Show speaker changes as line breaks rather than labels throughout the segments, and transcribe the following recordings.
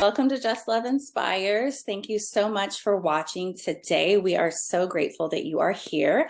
welcome to Just Love Inspires. Thank you so much for watching today. We are so grateful that you are here.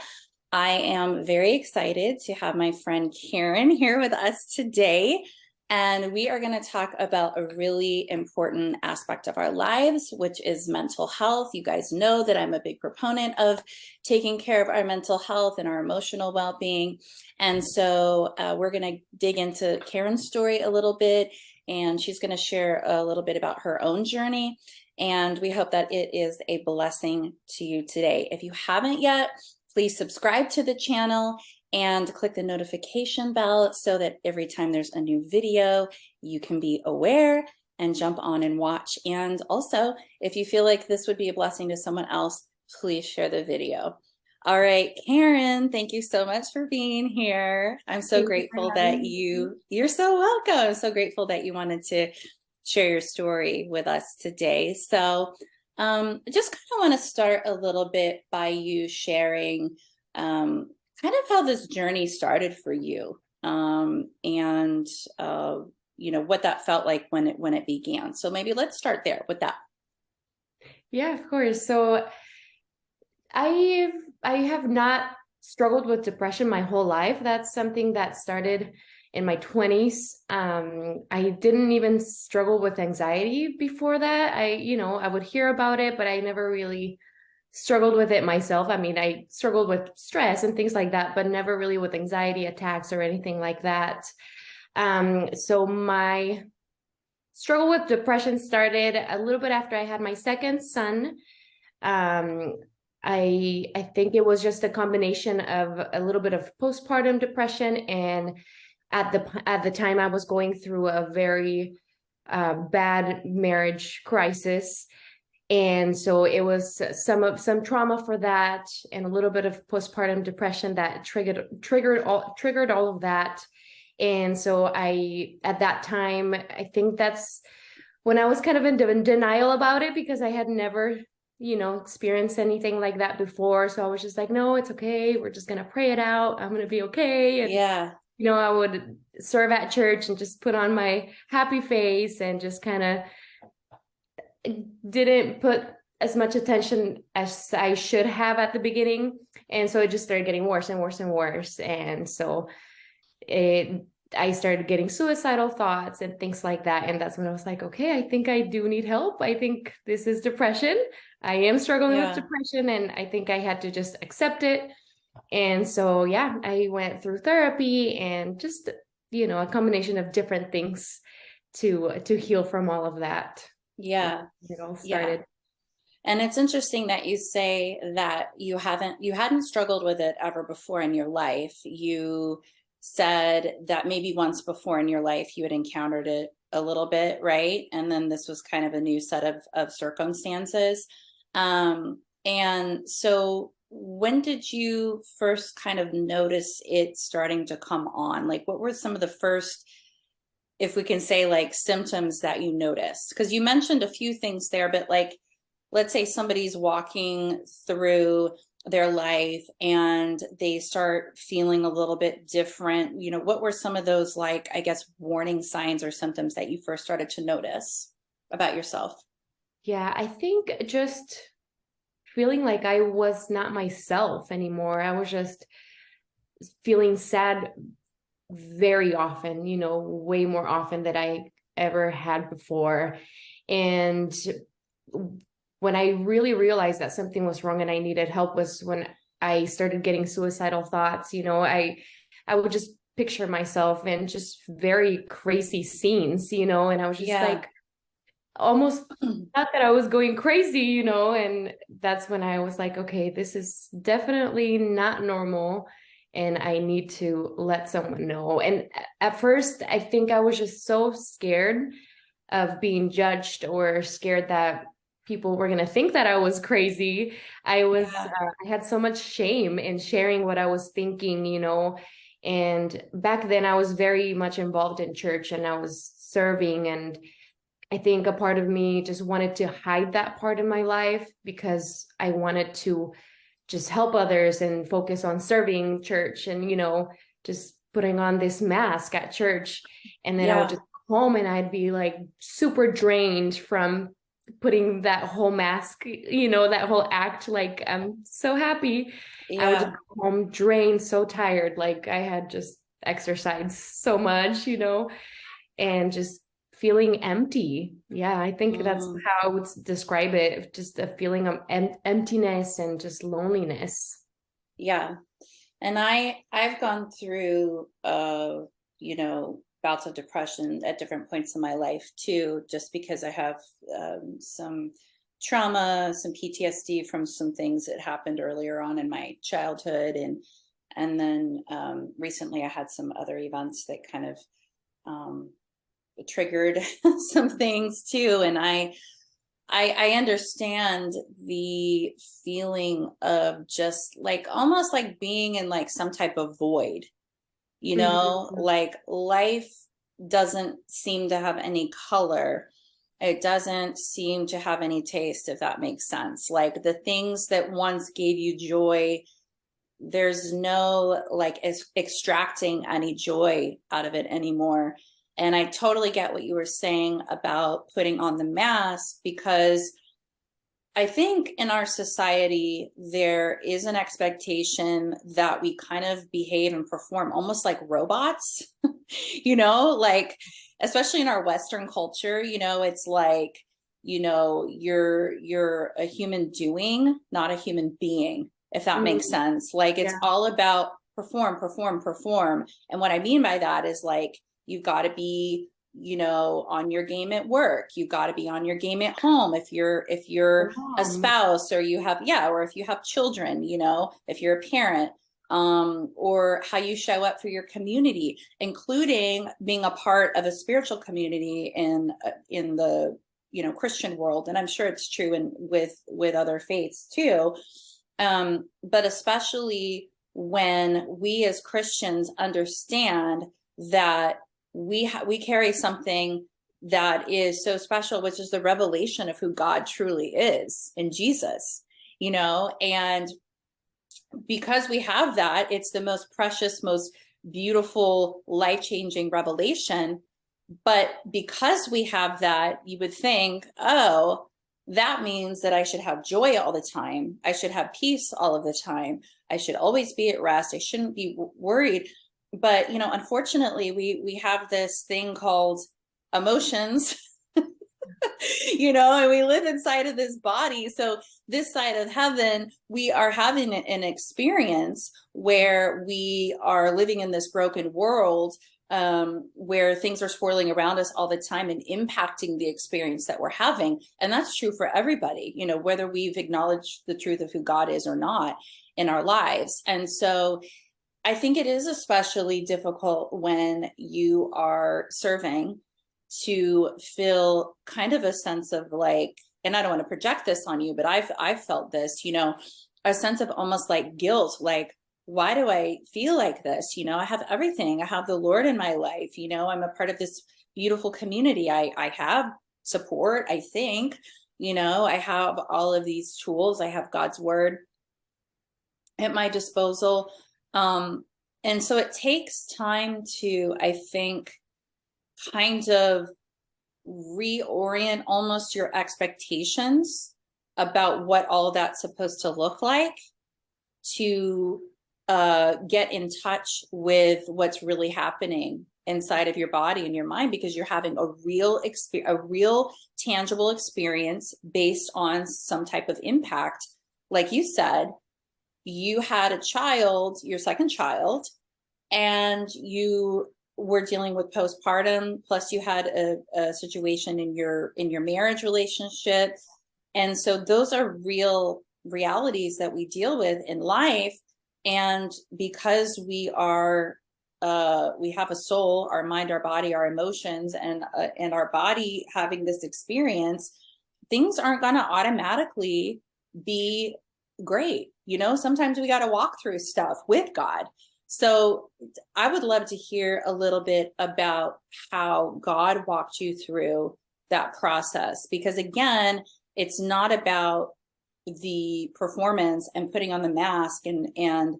I am very excited to have my friend Karen here with us today, and we are going to talk about a really important aspect of our lives, which is mental health. You guys know that I'm a big proponent of taking care of our mental health and our emotional well-being, and so we're going to dig into Karen's story a little bit, and she's going to share a little bit about her own journey, and we hope that it is a blessing to you today. If you haven't yet, please subscribe to the channel and click the notification bell so that every time there's a new video, you can be aware and jump on and watch. And also, if you feel like this would be a blessing to someone else, please share the video. All right, Karen, thank you so much for being here. I'm so grateful that you're so welcome. I'm so grateful that you wanted to share your story with us today. So I just kind of want to start a little bit by you sharing kind of how this journey started for you, and you know, what that felt like when it began. So maybe let's start there with that.
Yeah, of course. So I have not struggled with depression my whole life. That's something that started in my 20s. I didn't even struggle with anxiety before that. I would hear about it, but I never really struggled with it myself. I mean, I struggled with stress and things like that, but never really with anxiety attacks or anything like that. So my struggle with depression started a little bit after I had my second son. I think it was just a combination of a little bit of postpartum depression, and at the time I was going through a very bad marriage crisis, and so it was some trauma for that, and a little bit of postpartum depression that triggered all of that. And so at that time, I think that's when I was kind of in denial about it, because I had never experienced anything like that before. So I was just like, no, it's okay. We're just going to pray it out. I'm going to be okay. And,
yeah.
I would serve at church and just put on my happy face and just kind of didn't put as much attention as I should have at the beginning. And so it just started getting worse and worse and worse. And so I started getting suicidal thoughts and things like that. And that's when I was like, okay, I think I do need help. I think this is depression. I am struggling with depression, and I think I had to just accept it. And so, yeah, I went through therapy and just, a combination of different things to heal from all of that.
Yeah.
It all started.
Yeah. And it's interesting that you say that you hadn't struggled with it ever before in your life. You said that maybe once before in your life you had encountered it a little bit, right? And then this was kind of a new set of circumstances. And so when did you first kind of notice it starting to come on? Like, what were some of the first, if we can say, like, symptoms that you noticed? Because you mentioned a few things there, but like, let's say somebody's walking through their life and they start feeling a little bit different. What were some of those, like, I guess, warning signs or symptoms that you first started to notice about yourself?
Yeah, I think just feeling like I was not myself anymore. I was just feeling sad very often, way more often than I ever had before. And when I really realized that something was wrong and I needed help was when I started getting suicidal thoughts. I would just picture myself in just very crazy scenes, and I was just like, almost not that I was going crazy, and that's when I was like, okay, this is definitely not normal, and I need to let someone know. And at first, I think I was just so scared of being judged, or scared that people were going to think that I was crazy. I had so much shame in sharing what I was thinking, and back then I was very much involved in church and I was serving, and I think a part of me just wanted to hide that part in my life because I wanted to just help others and focus on serving church and, just putting on this mask at church. And then I would just home and I'd be like super drained from putting that whole mask, that whole act. Like, I'm so happy. I would just
Yeah.
go home drained, so tired. Like I had just exercised so much, and just feeling empty. Yeah, I think that's
Mm,
how I would describe it. Just a feeling of emptiness and just loneliness.
yeah. And I've gone through bouts of depression at different points in my life too, just because I have some trauma, some PTSD from some things that happened earlier on in my childhood, and then recently I had some other events that kind of um, triggered some things too, and I understand the feeling of just like almost like being in like some type of void,
Mhm.
like life doesn't seem to have any color. It doesn't seem to have any taste, if that makes sense. Like the things that once gave you joy, there's no like extracting any joy out of it anymore. And I totally get what you were saying about putting on the mask, because I think in our society, there is an expectation that we kind of behave and perform almost like robots, like, especially in our Western culture, it's like, you're a human doing, not a human being, if that makes
Mhm.
sense. Like, it's
Yeah.
all about perform, perform, perform. And what I mean by that is like, you've got to be on your game at work. You got to be on your game at home. If you're a spouse, or you have, yeah, or if you have children, if you're a parent, or how you show up for your community, including being a part of a spiritual community in the Christian world, and I'm sure it's true in with other faiths too. But especially when we as Christians understand that we carry something that is so special, which is the revelation of who God truly is in Jesus, and because we have that, it's the most precious, most beautiful, life-changing revelation. But because we have that, you would think, oh, that means that I should have joy all the time. I should have peace all of the time. I should always be at rest. I shouldn't be worried. But, unfortunately, we have this thing called emotions, and we live inside of this body. So this side of heaven, we are having an experience where we are living in this broken world, where things are swirling around us all the time and impacting the experience that we're having. And that's true for everybody, whether we've acknowledged the truth of who God is or not in our lives. And so I think it is especially difficult when you are serving, to feel kind of a sense of like, and I don't want to project this on you, but I've felt this, a sense of almost like guilt, like, why do I feel like this? I have everything. I have the Lord in my life. I'm a part of this beautiful community. I have support, I think. I have all of these tools. I have God's word at my disposal. And so it takes time to, I think, kind of reorient almost your expectations about what all that's supposed to look like, to get in touch with what's really happening inside of your body and your mind, because you're having a real tangible experience based on some type of impact. Like you said, you had a child, your second child, and you were dealing with postpartum, plus you had a situation in your marriage relationship. And so those are real realities that we deal with in life. And because we have a soul, our mind, our body, our emotions, and our body having this experience, things aren't going to automatically be great. Sometimes we got to walk through stuff with God. So I would love to hear a little bit about how God walked you through that process, because again, it's not about the performance and putting on the mask and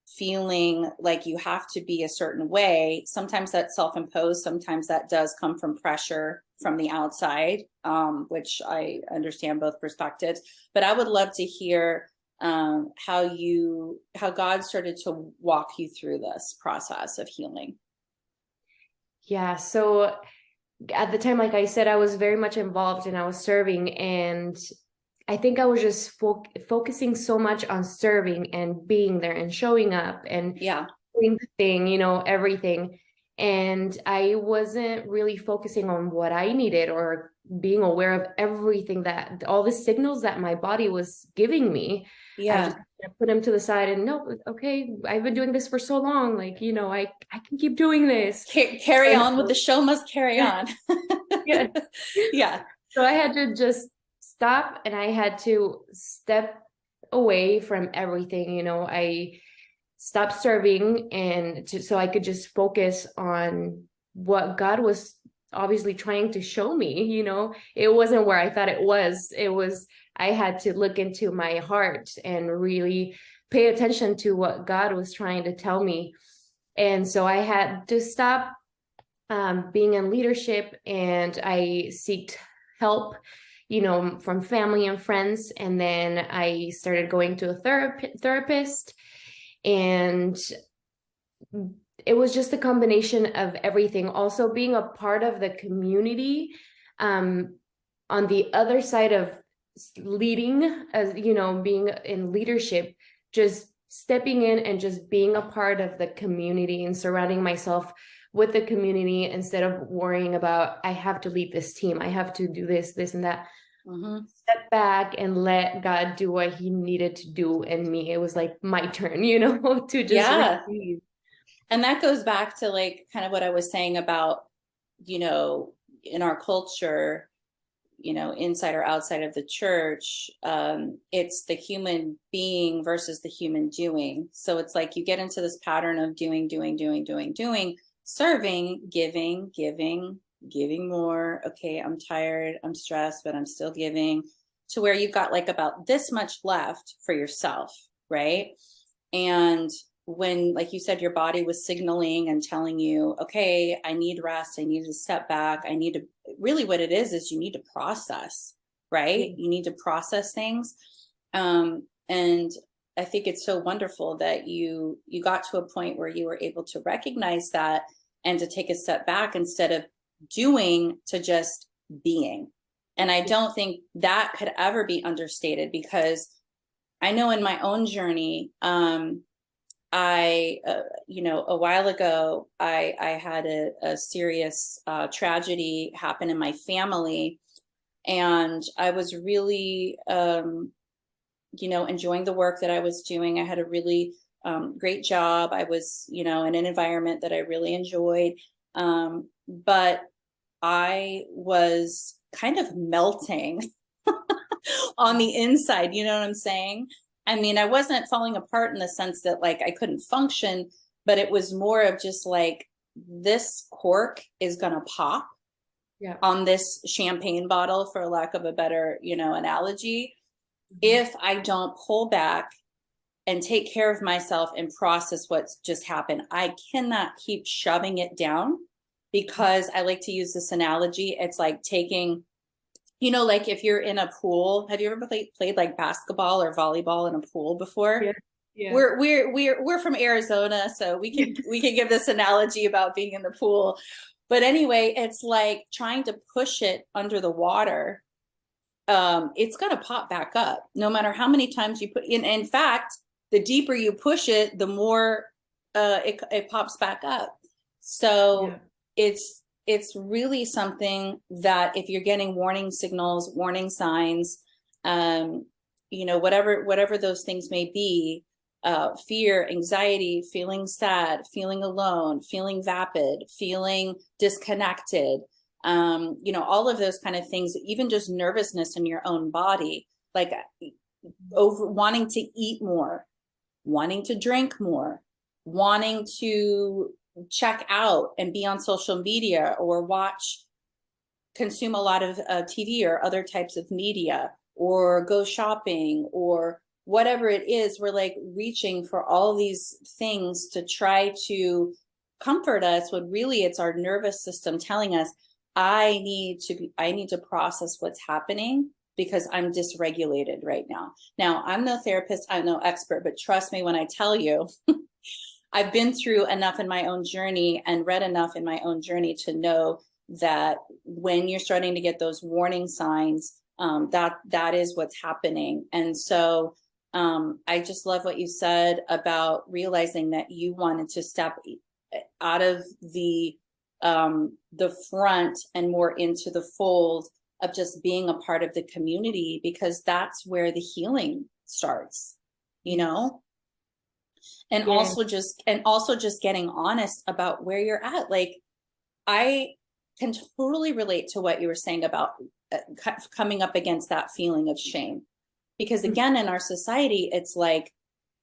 feeling like you have to be a certain way. Sometimes that's self-imposed, sometimes that does come from pressure from the outside, which I understand both perspectives. But I would love to hear how God started to walk you through this process of healing.
Yeah. So at the time, like I said, I was very much involved and I was serving, and I think I was just focusing so much on serving and being there and showing up and
Yeah.
doing the thing, everything. And I wasn't really focusing on what I needed or being aware of everything, that all the signals that my body was giving me. I
Yeah.
just put them to the side and no, okay, I've been doing this for so long. Like, I can keep doing this.
Carry on with the show must carry on.
Yeah.
Yeah.
So I had to just stop and I had to step away from everything. I stopped serving so I could just focus on what God was obviously trying to show me. It wasn't where I thought it was. I had to look into my heart and really pay attention to what God was trying to tell me. And so I had to stop being in leadership, and I sought help, from family and friends. And then I started going to a therapist, and it was just a combination of everything. Also being a part of the community, on the other side of leading, as being in leadership, just stepping in and just being a part of the community and surrounding myself with the community instead of worrying about, I have to lead this team, I have to do this and that. Step back and let God do what he needed to do in me. It was like my turn, to just receive.
And that goes back to like kind of what I was saying about, in our culture, inside or outside of the church, it's the human being versus the human doing. So it's like you get into this pattern of doing, serving, giving more. Okay, I'm tired, I'm stressed, but I'm still giving, to where you've got like about this much left for yourself, right? And when, like you said, your body was signaling and telling you, okay, I need rest, I need to step back, I need to, really what it is you need to process, right? You need to process things. And I think it's so wonderful that you got to a point where you were able to recognize that and to take a step back instead of doing, to just being. And I don't think that could ever be understated, because I know in my own journey, I, a while ago, I had a serious tragedy happen in my family, and I was really, enjoying the work that I was doing. I had a really great job. I was, in an environment that I really enjoyed, but I was kind of melting on the inside. You know what I'm saying? I mean, I wasn't falling apart in the sense that like I couldn't function, but it was more of just like, this cork is gonna pop on this champagne bottle, for lack of a better, analogy, if I don't pull back and take care of myself and process what's just happened. I cannot keep shoving it down, because I like to use this analogy. It's like taking, like if you're in a pool, have you ever played like basketball or volleyball in a pool before?
Yeah. Yeah.
We're from Arizona, so we can give this analogy about being in the pool. But anyway, it's like trying to push it under the water. It's going to pop back up no matter how many times you put in. In fact, the deeper you push it, the more it pops back up. So it's really something that if you're getting warning signals, warning signs, whatever those things may be, fear, anxiety, feeling sad, feeling alone, feeling vapid, feeling disconnected, all of those kind of things, even just nervousness in your own body, like over wanting to eat more, wanting to drink more, wanting to check out and be on social media or consume a lot of TV or other types of media, or go shopping, or whatever it is, we're like reaching for all these things to try to comfort us, when really it's our nervous system telling us, I need to process what's happening because I'm dysregulated right now. Now, I'm no therapist, I'm no expert, but trust me when I tell you, I've been through enough in my own journey and read enough in my own journey to know that when you're starting to get those warning signs, that is what's happening. And so I just love what you said about realizing that you wanted to step out of the front and more into the fold of just being a part of the community, because that's where the healing starts, you know? And
Yeah.
also just getting honest about where you're at. Like, I can totally relate to what you were saying about coming up against that feeling of shame, because again, in our society, it's like,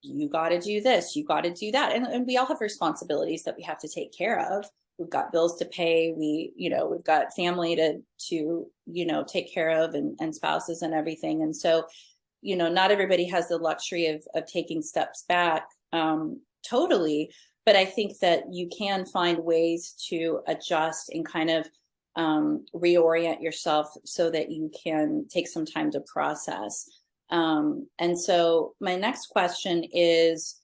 you got to do this, you got to do that, and we all have responsibilities that we have to take care of. We've got bills to pay, we've got family to take care of, and spouses and everything. And so, not everybody has the luxury of taking steps back totally, but I think that you can find ways to adjust and kind of reorient yourself so that you can take some time to process. And so my next question is,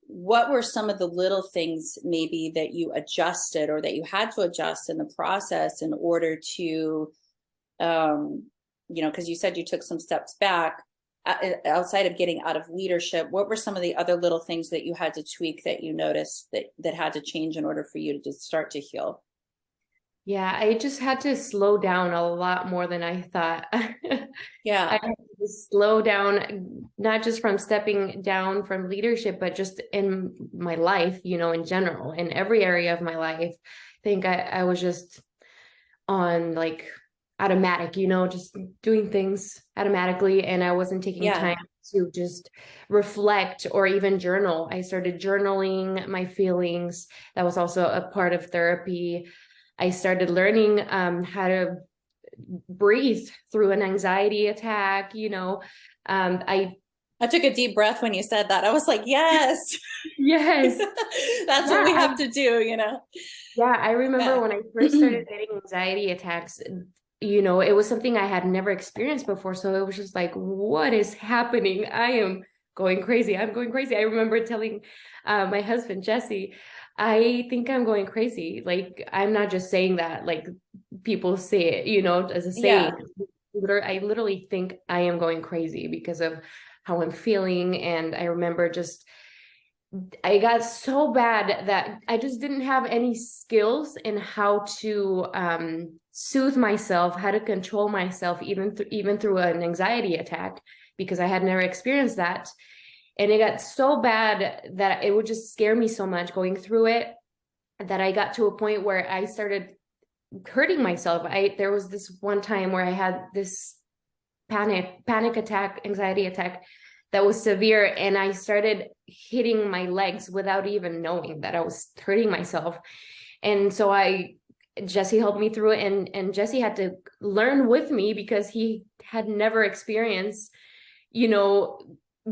what were some of the little things maybe that you adjusted or that you had to adjust in the process in order to, because you said you took some steps back outside of getting out of leadership, what were some of the other little things that you had to tweak that you noticed that had to change in order for you to just start to heal?
Yeah, I just had to slow down a lot more than I thought. I
Yeah.
had to slow down, not just from stepping down from leadership, but just in my life, in general, in every area of my life. I think I was just on like automatic, just doing things automatically. And I wasn't taking
Yeah.
time to just reflect or even journal. I started journaling my feelings. That was also a part of therapy. I started learning how to breathe through an anxiety attack.
I took a deep breath when you said that. I was like, yes,
Yes.
that's what
Yeah,
we have to do.
yeah, I remember
Yeah.
when I first started getting anxiety attacks, it was something I had never experienced before. So it was just like, what is happening? I am going crazy. I'm going crazy. I remember telling my husband, Jesse, I think I'm going crazy. Like, I'm not just saying that, like people say it, as a saying.
Yeah.
I literally think I am going crazy because of how I'm feeling. And I remember I got so bad that I just didn't have any skills in how to soothe myself, how to control myself, even through an anxiety attack, because I had never experienced that. And it got so bad that it would just scare me so much going through it, that I got to a point where I started hurting myself. There was this one time where I had this panic attack, anxiety attack that was severe, and I started hitting my legs without even knowing that I was hurting myself. And so Jesse helped me through it, and Jesse had to learn with me because he had never experienced,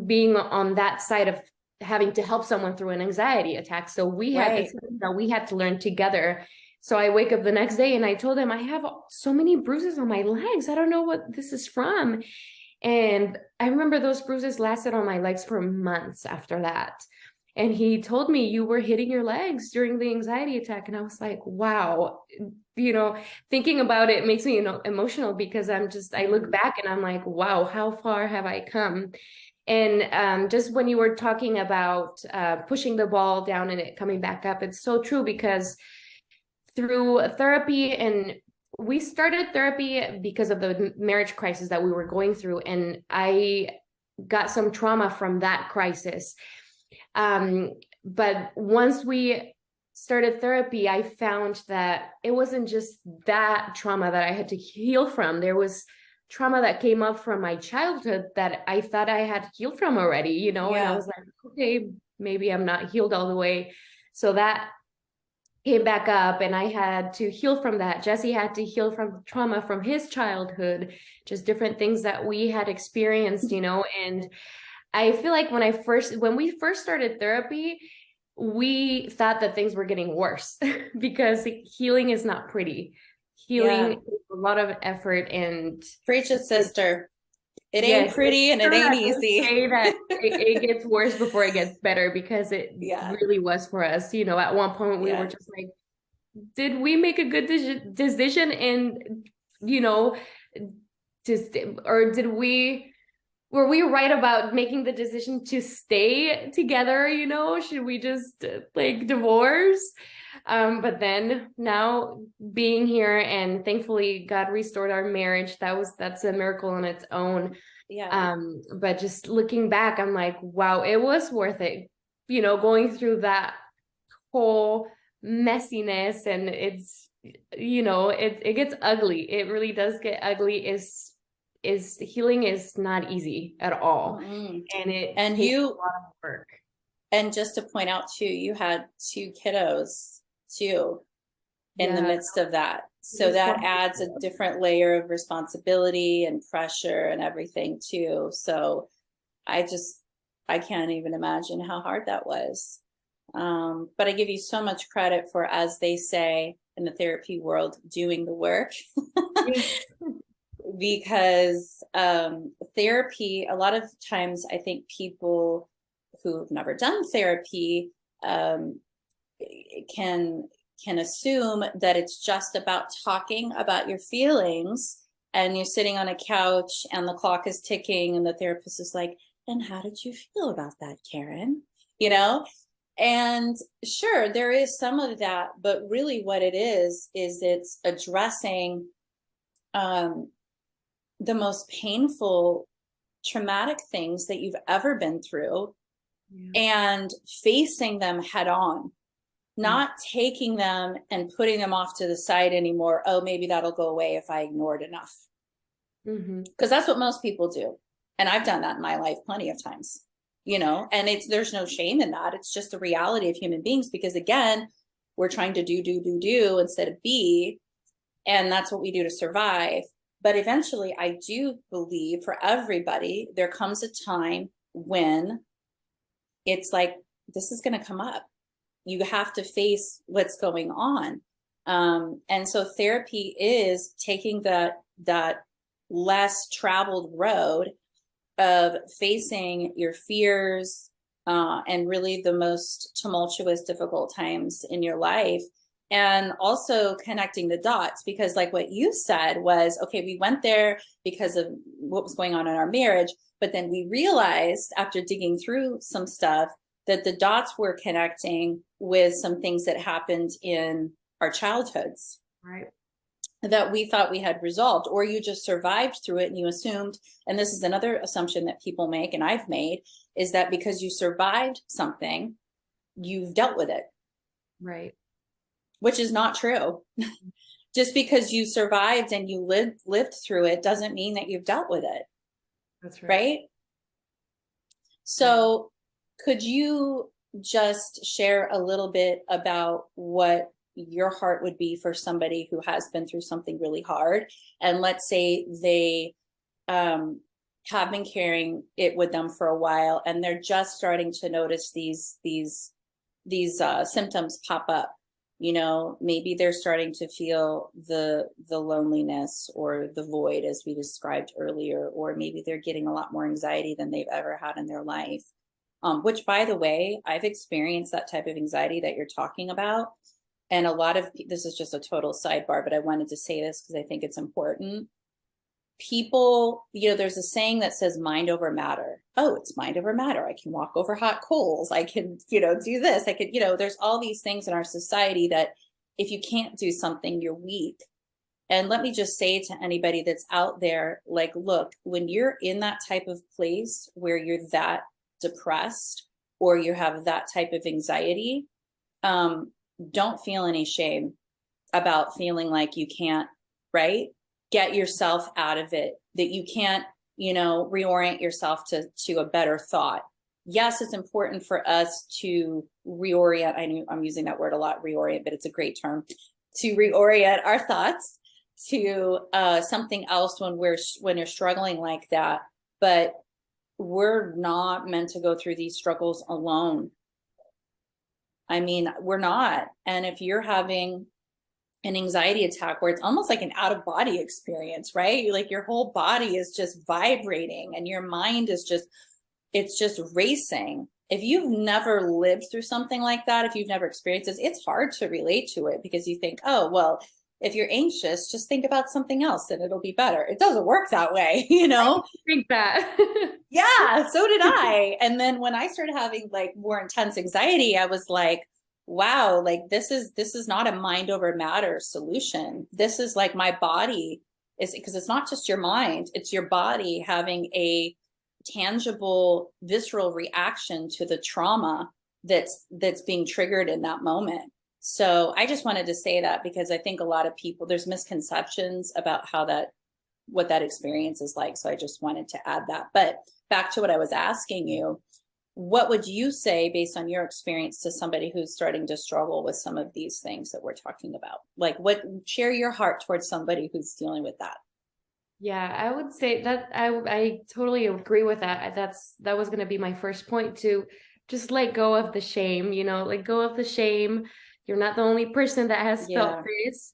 being on that side of having to help someone through an anxiety attack. So it's something that we had to learn together. So I wake up the next day and I told him, I have so many bruises on my legs. I don't know what this is from. And I remember those bruises lasted on my legs for months after that. And he told me, you were hitting your legs during the anxiety attack. And I was like, wow, thinking about it makes me emotional, because I look back and I'm like, wow, how far have I come? And just when you were talking about pushing the ball down and it coming back up, it's so true, because through therapy, and we started therapy because of the marriage crisis that we were going through, and I got some trauma from that crisis. But once we started therapy, I found that it wasn't just that trauma that I had to heal from. There was trauma that came up from my childhood that I thought I had healed from already, and I was like, okay, maybe I'm not healed all the way. So that came back up, and I had to heal from that. Jesse had to heal from trauma from his childhood, just different things that we had experienced, and I feel like when we first started therapy, we thought that things were getting worse because healing is not pretty. Healing
Yeah.
is a lot of effort, and
Preach it, sister. It ain't
yes, it's
pretty and it
true
ain't
that they
easy.
say that it gets worse before it gets better, because it
Yeah.
really was for us. At one point we were
Yeah.
just like, did we make a good decision? And, you know, just, or were we right about making the decision to stay together? Should we just like divorce? But then now being here, and thankfully God restored our marriage. That's a miracle in its own.
Yeah.
But just looking back, I'm like, wow, it was worth it, going through that whole messiness. And it gets ugly. It really does get ugly. Is healing is not easy at all,
Mm-mm.
and it
And
takes a
you,
lot of work.
and just to point out too, you had two kiddos too in the
Yeah,
midst of that. So
just
that
one.
adds a different layer of responsibility and pressure and everything too. So I just, I can't even imagine how hard that was. But I give you so much credit for, as they say in the therapy world, doing the work.
Yeah.
Because therapy, a lot of times, I think people who've never done therapy um, can can assume that it's just about talking about your feelings, and you're sitting on a couch and the clock is ticking and the therapist is like, and how did you feel about that, Karen? You know, and sure, there is some of that, but really what it is it's addressing um, the most painful, traumatic things that you've ever been through,
Yeah.
and facing them head on,
Mm.
not taking them and putting them off to the side anymore. Oh, maybe that'll go away if I ignore it enough.
Mm-hmm.
Because that's what most people do. And I've done that in my life plenty of times, and there's no shame in that. It's just the reality of human beings, because again, we're trying to do instead of be. And that's what we do to survive. But eventually, I do believe for everybody, there comes a time when it's like, this is going to come up. You have to face what's going on. And so therapy is taking that less traveled road of facing your fears, and really the most tumultuous, difficult times in your life, and also connecting the dots. Because like what you said was, okay, we went there because of what was going on in our marriage, but then we realized after digging through some stuff that the dots were connecting with some things that happened in our childhoods
Right.
that we thought we had resolved, or you just survived through it and you assumed, and this is another assumption that people make and I've made, is that because you survived something, you've dealt with it,
Right.
which is not true. Just because you survived and you lived through it doesn't mean that you've dealt with it,
That's right.
right?
Yeah.
So could you just share a little bit about what your heart would be for somebody who has been through something really hard, and let's say they have been carrying it with them for a while and they're just starting to notice these symptoms pop up? Maybe they're starting to feel the loneliness or the void, as we described earlier, or maybe they're getting a lot more anxiety than they've ever had in their life. Which, by the way, I've experienced that type of anxiety that you're talking about. And a lot of, this is just a total sidebar, but I wanted to say this because I think it's important. People, there's a saying that says mind over matter. Oh, it's mind over matter. I can walk over hot coals. I can, do this. I could, there's all these things in our society that if you can't do something, you're weak. And let me just say to anybody that's out there, like, look, when you're in that type of place where you're that depressed or you have that type of anxiety, don't feel any shame about feeling like you can't, right? Get yourself out of it, that you can't, reorient yourself to a better thought. Yes, it's important for us to reorient. I know I'm using that word a lot, reorient, but it's a great term, to reorient our thoughts to something else when you're struggling like that. But we're not meant to go through these struggles alone. I mean, we're not. And if you're having an anxiety attack where it's almost like an out of body experience, right? Like your whole body is just vibrating and your mind is just, it's just racing. If you've never lived through something like that, if you've never experienced this, it's hard to relate to it because you think, oh, well, if you're anxious, just think about something else and it'll be better. It doesn't work that way, you know?
I think that.
Yeah, so did I. And then when I started having like more intense anxiety, I was like, wow, like this is not a mind over matter solution. This is like my body is, because it's not just your mind, it's your body having a tangible visceral reaction to the trauma that's being triggered in that moment. So I just wanted to say that because I think a lot of people, there's misconceptions about how that, what that experience is like. So I just wanted to add that. But back to what I was asking you, what would you say based on your experience to somebody who's starting to struggle with some of these things that we're talking about? Like what, share your heart towards somebody who's dealing with that.
Yeah, I would say that I totally agree with that. That was going to be my first point, to just let go of the shame, let go of the shame. You're not the only person that has felt
Yeah.
this,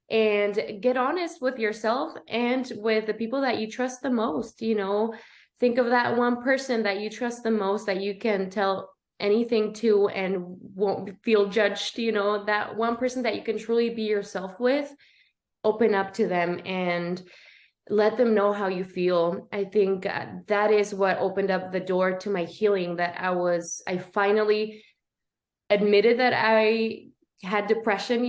and get honest with yourself and with the people that you trust the most, Think of that one person that you trust the most, that you can tell anything to and won't feel judged, that one person that you can truly be yourself with. Open up to them and let them know how you feel. I think that is what opened up the door to my healing, that I finally admitted that I had depression,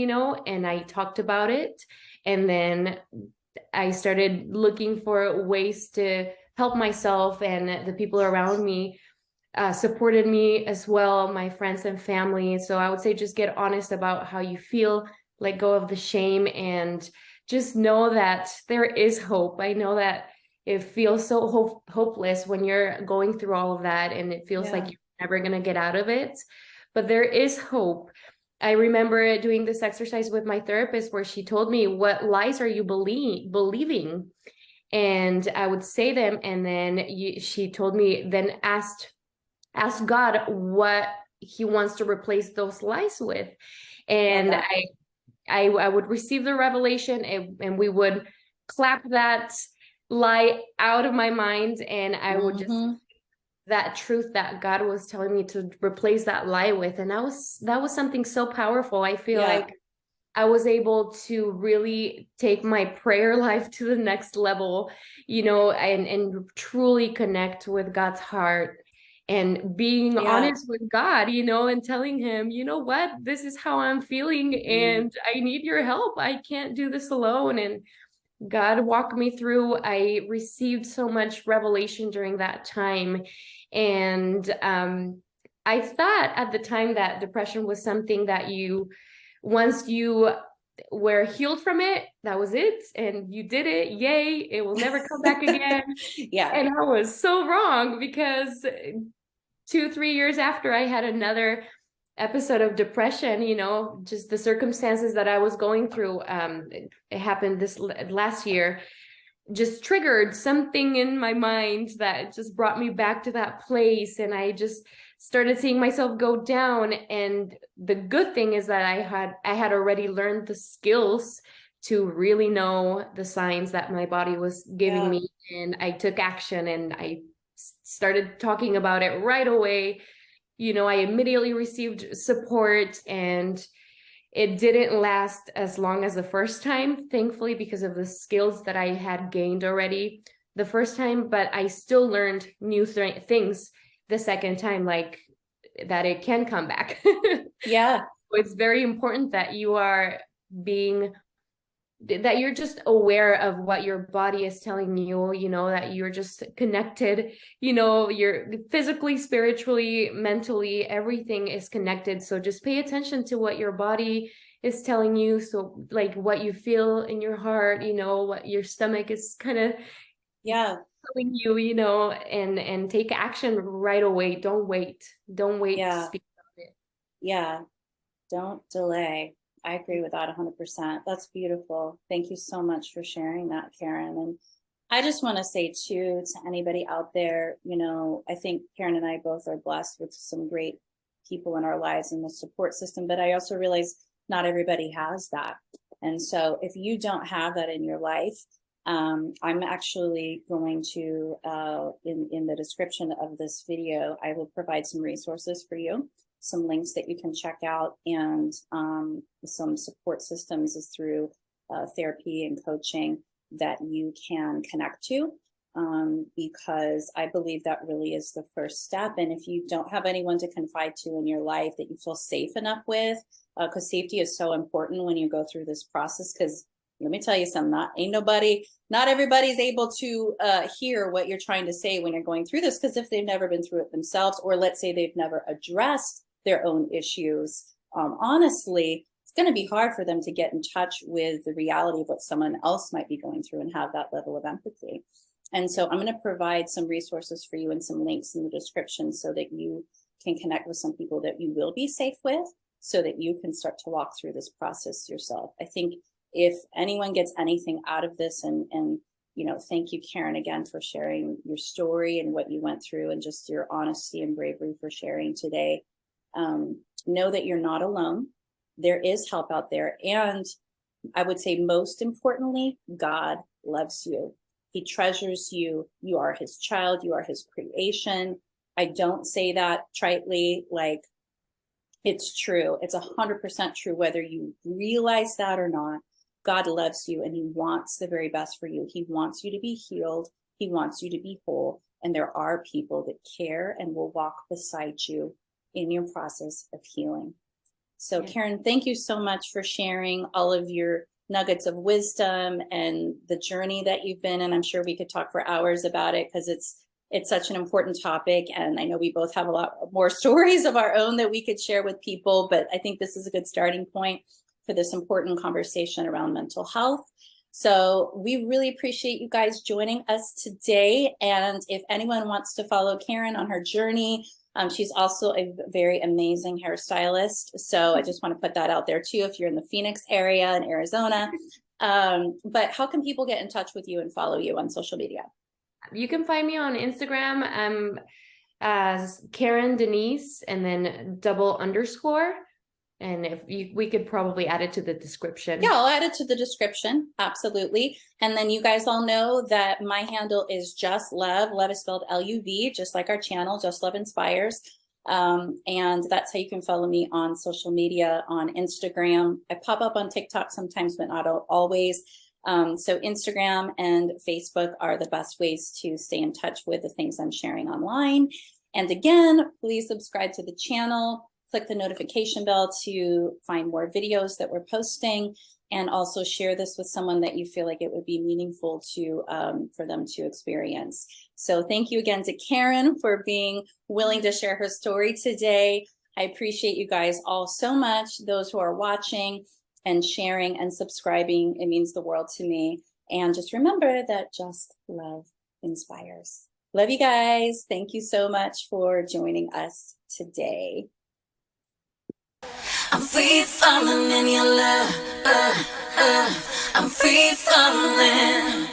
and I talked about it. And then I started looking for ways to help myself, and the people around me supported me as well, my friends and family. So I would say just get honest about how you feel, let go of the shame, and just know that there is hope. I know that it feels so hopeless when you're going through all of that and it feels like
Yeah.
you're never going to get out of it, but there is hope. I remember doing this exercise with my therapist where she told me, what lies are you believing? And I would say them, and then she told me, then ask God what he wants to replace those lies with.
Love
And
that.
I would receive the revelation, and we would clap that lie out of my mind, and I would just,
Mm-hmm.
that truth that God was telling me to replace that lie with. And that was something so powerful. I feel
Yeah.
like I was able to really take my prayer life to the next level, and truly connect with God's heart, and being
Yeah.
honest with God, and telling him, you know what, this is how I'm feeling
Mm.
and I need your help. I can't do this alone. And God walked me through. I received so much revelation during that time. And I thought at the time that depression was something that once you were healed from it, that was it. And you did it. Yay. It will never come back again.
Yeah.
And I was so wrong, because 2-3 years after, I had another episode of depression, just the circumstances that I was going through. It happened this last year, just triggered something in my mind that just brought me back to that place. And I just started seeing myself go down. And the good thing is that I had already learned the skills to really know the signs that my body was giving
Yeah.
me. And I took action, and I started talking about it right away. I immediately received support, and it didn't last as long as the first time, thankfully, because of the skills that I had gained already the first time. But I still learned new things the second time, like that it can come back.
Yeah.
It's very important that that you're just aware of what your body is telling you, that you're just connected, you're physically, spiritually, mentally, everything is connected. So just pay attention to what your body is telling you. So like what you feel in your heart, what your stomach is kind of
Yeah.
telling you, and take action right away. Don't wait to
Yeah.
speak about it.
Yeah. Don't delay. I agree with that 100%. That's beautiful. Thank you so much for sharing that, Karen. And I just want to say too, to anybody out there, you know, I think Karen and I both are blessed with some great people in our lives and the support system, but I also realize not everybody has that. And so if you don't have that in your life, I'm actually going to, in the description of this video, I will provide some resources for you, some links that you can check out, and some support systems is through therapy and coaching that you can connect to, because I believe that really is the first step. And if you don't have anyone to confide to in your life that you feel safe enough with, because safety is so important when you go through this process, because let me tell you something, not everybody's able to hear what you're trying to say when you're going through this, because if they've never been through it themselves, or let's say they've never addressed their own issues, honestly, it's going to be hard for them to get in touch with the reality of what someone else might be going through and have that level of empathy. And so I'm going to provide some resources for you and some links in the description so that you can connect with some people that you will be safe with, so that you can start to walk through this process yourself. I think if anyone gets anything out of this, and you know, thank you, Karen, again, for sharing your story and what you went through, and just your honesty and bravery for sharing today. Know that you're not alone. There is help out there. And I would say most importantly, God loves you. He treasures you. You are his child. You are his creation. I don't say that tritely, like, it's true. It's 100% true, whether you realize that or not. God loves you, and he wants the very best for you. He wants you to be healed. He wants you to be whole. And there are people that care and will walk beside you in your process of healing. So Karen, thank you so much for sharing all of your nuggets of wisdom and the journey that you've been in. I'm sure we could talk for hours about it, because it's such an important topic. And I know we both have a lot more stories of our own that we could share with people, but I think this is a good starting point for this important conversation around mental health. So we really appreciate you guys joining us today. And if anyone wants to follow Karen on her journey, she's also a very amazing hairstylist. So I just want to put that out there too, if you're in the Phoenix area in Arizona. But how can people get in touch with you and follow you on social media?
You can find me on Instagram as Karen Denise and then _. And if we could probably add it to the description.
Yeah, I'll add it to the description. Absolutely. And then you guys all know that my handle is Just Love. Love is spelled L-U-V, just like our channel, Just Love Inspires. And that's how you can follow me on social media, on Instagram. I pop up on TikTok sometimes, but not always. So Instagram and Facebook are the best ways to stay in touch with the things I'm sharing online. And again, please subscribe to the channel. Click the notification bell to find more videos that we're posting, and also share this with someone that you feel like it would be meaningful to for them to experience. So thank you again to Karen for being willing to share her story today. I appreciate you guys all so much, those who are watching and sharing and subscribing. It means the world to me. And just remember that just love inspires. Love you guys. Thank you so much for joining us today.
I'm free falling in your love. I'm free falling.